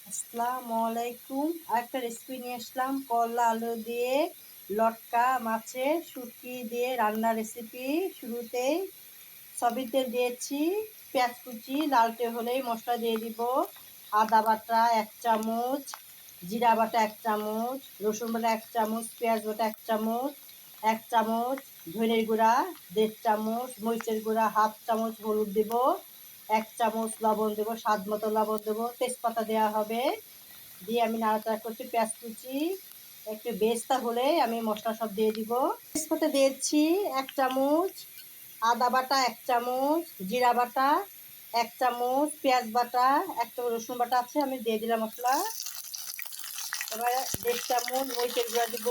আসসালামু আলাইকুম। আরেকটা রেসিপি নিয়ে আসলাম করলা আলু দিয়ে লটকা মাছের শুটকি দিয়ে রান্নার রেসিপি। শুরুতেই সয়াবিন তেল দিয়েছি, পেঁয়াজ কুচি লালটে হলেই মশলা দিয়ে দিব। আদা বাটা 1 চামচ, জিরা বাটা 1 চামচ, রসুন বাটা 1 চামচ, পেঁয়াজ বাটা 1 চামচ, 1 চামচ ধনের গুঁড়া, 1.5 চামচ মরিচের গুঁড়া, 1/2 চামচ হলুদ দেব, 1 চামচ লবণ দেবো, স্বাদ মতো লবণ দেবো, তেজপাতা দেওয়া হবে। দিয়ে আমি নাড়াচাড়া করছি। পেঁয়াজ কুচি একটু বেস্তা হলে আমি মশলা সব দিয়ে দিব। তেজপাতা দিয়েছি 1 চামচ, আদা বাটা 1 চামচ, জিরা বাটা 1 চামচ, পেঁয়াজ বাটা 1 চামচ, রসুন বাটা আছে আমি দিয়ে দিলাম মশলা। এবার 1.5 চামচ মরিচের গুঁড়া দিব,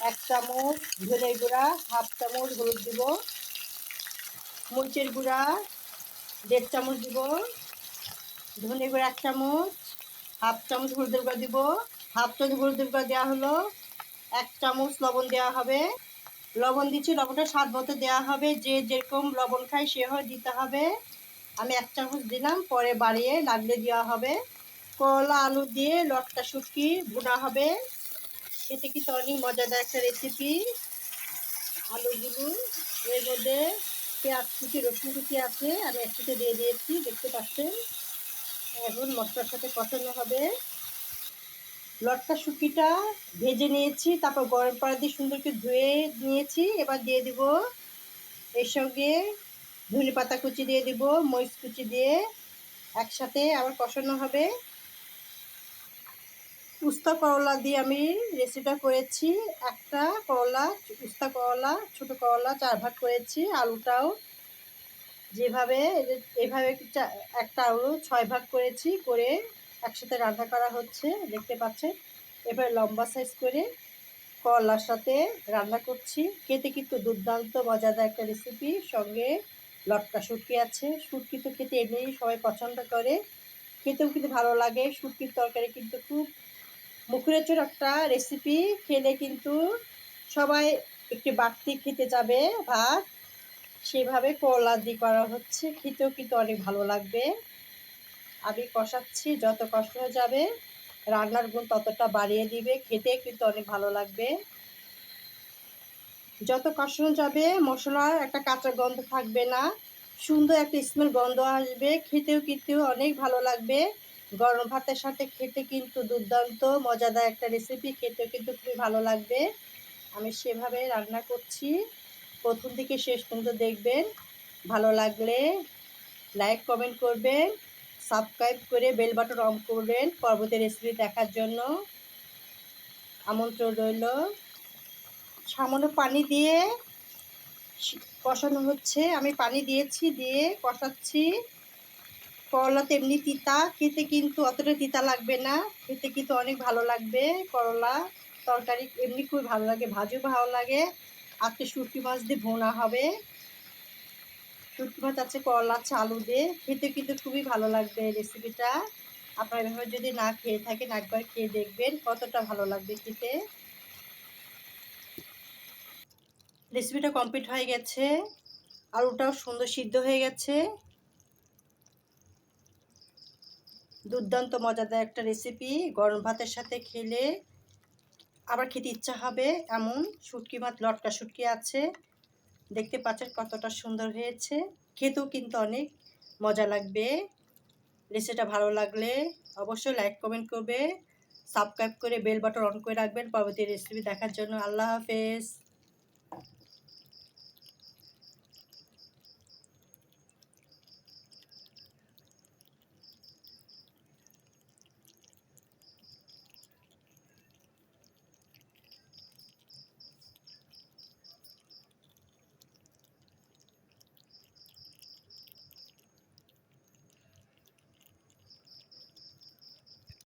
1 চামচ ধনের গুঁড়া, 1/2 চামচ হলুদ দিব, মরিচের গুঁড়া 1.5 চামচ দিব, ধনে গুঁড়া 1 চামচ, 1/2 চামচ হলুদের গুঁড়া দিব, 1/2 চামচ হলুদের গুঁড়া দেওয়া হলো। 1 চামচ লবণ দেওয়া হবে। লবণ দিচ্ছি, লবণটা স্বাদ মতো দেওয়া হবে। যে যেরকম লবণ খায় সেভাবে দিতে হবে। আমি 1 চামচ দিলাম, পরে বাড়িয়ে লাগলে দেওয়া হবে। করলা আলু দিয়ে লটকা শুটকি ভুনা হবে। খেতে কিন্তু অনেক মজাদার একটা রেসিপি। আলুগুলো এর মধ্যে পেঁয়াজ কুচি রসুন কুচি আছে, আমি একসাথে দিয়ে দিয়েছি, দেখতে পাচ্ছেন। এখন মশলার সাথে কষানো হবে। লটকা শুটকিটা ভেজে নিয়েছি, তারপর গরম পানি দিয়ে সুন্দর করে ধুয়ে নিয়েছি। এবার দিয়ে দিব এর সঙ্গে ধনে পাতা কুচি দিয়ে দিব, মরিচ কুচি দিয়ে একসাথে আবার কষানো হবে। উস্তা করলা দিয়ে আমি রেসিপিটা করেছি। একটা করলা, উস্তা করলা, ছোটো করলা 4 ভাগ করেছি। আলুটাও যেভাবে এভাবে একটা আলু 6 ভাগ করেছি, করে একসাথে রান্না করা হচ্ছে, দেখতে পাচ্ছেন। এবার লম্বা সাইজ করে করলার সাথে রান্না করছি। খেতে কিন্তু দুর্দান্ত মজাদার একটা রেসিপি। সঙ্গে লটকা শুটকি আছে। শুটকি তো খেতে এমনিই সবাই পছন্দ করে, খেতেও কিন্তু ভালো লাগে। শুটকির তরকারি কিন্তু খুব মুখরোচক একটা রেসিপি। খেলে কিন্তু সবাই একটু বাড়তি খেতে যাবে ভাত। সেভাবে করলা দিয়ে করা হচ্ছে, খেতেও কিন্তু অনেক ভালো লাগবে। আমি কষাচ্ছি, যত কষানো যাবে রান্নার গুণ ততটা বাড়িয়ে দিবে, খেতে কিন্তু অনেক ভালো লাগবে। যত কষানো যাবে মশলার একটা কাঁচা গন্ধ থাকবে না, সুন্দর একটা স্মেল গন্ধ আসবে, খেতেও কিন্তু অনেক ভালো লাগবে। গরম ভাতের সাথে খেতে কিন্তু দুর্দান্ত মজাদার একটা রেসিপি, খেতেও কিন্তু খুবই ভালো লাগবে। আমি সেভাবে রান্না করছি, প্রথম থেকে শেষ পর্যন্ত দেখবেন। ভালো লাগলে লাইক কমেন্ট করবেন, সাবস্ক্রাইব করে বেল বাটন অন করবেন পরবর্তী রেসিপি দেখার জন্য আমন্ত্রণ রইল। সামান্য পানি দিয়ে কষানো হচ্ছে, আমি পানি দিয়েছি, দিয়ে কষাচ্ছি। করলা তো এমনি তিতা, খেতে কিন্তু অতটা তিতা লাগবে না, খেতে কিন্তু অনেক ভালো লাগবে। করলা তরকারি এমনি খুবই ভালো লাগে, ভাজও ভালো লাগে। আজকে শুটকি মাছ দিয়ে ভুনা হবে। শুটকি মাছ আছে, করলা আছে, আলু দিয়ে খেতে কিন্তু খুবই ভালো লাগবে রেসিপিটা। আপনারা এভাবে যদি না খেয়ে থাকেন একবার খেয়ে দেখবেন কতটা ভালো লাগবে খেতে। রেসিপিটা কমপ্লিট হয়ে গেছে, আলুটাও সুন্দর সিদ্ধ হয়ে গেছে। দুর্দান্ত মজাদার একটা রেসিপি, গরম ভাতের সাথে খেলে আবার খেতে ইচ্ছা হবে এমন শুটকি মাছ, লটকা শুটকি আছে। দেখতে পাচ্ছেন কতটা সুন্দর হয়েছে, খেতেও কিন্তু অনেক মজা লাগবে। রেসিপিটা ভালো লাগলে অবশ্যই লাইক কমেন্ট করবে, সাবস্ক্রাইব করে বেল বাটন অন করে রাখবেন পরবর্তী রেসিপি দেখার জন্য। আল্লাহ হাফেজ।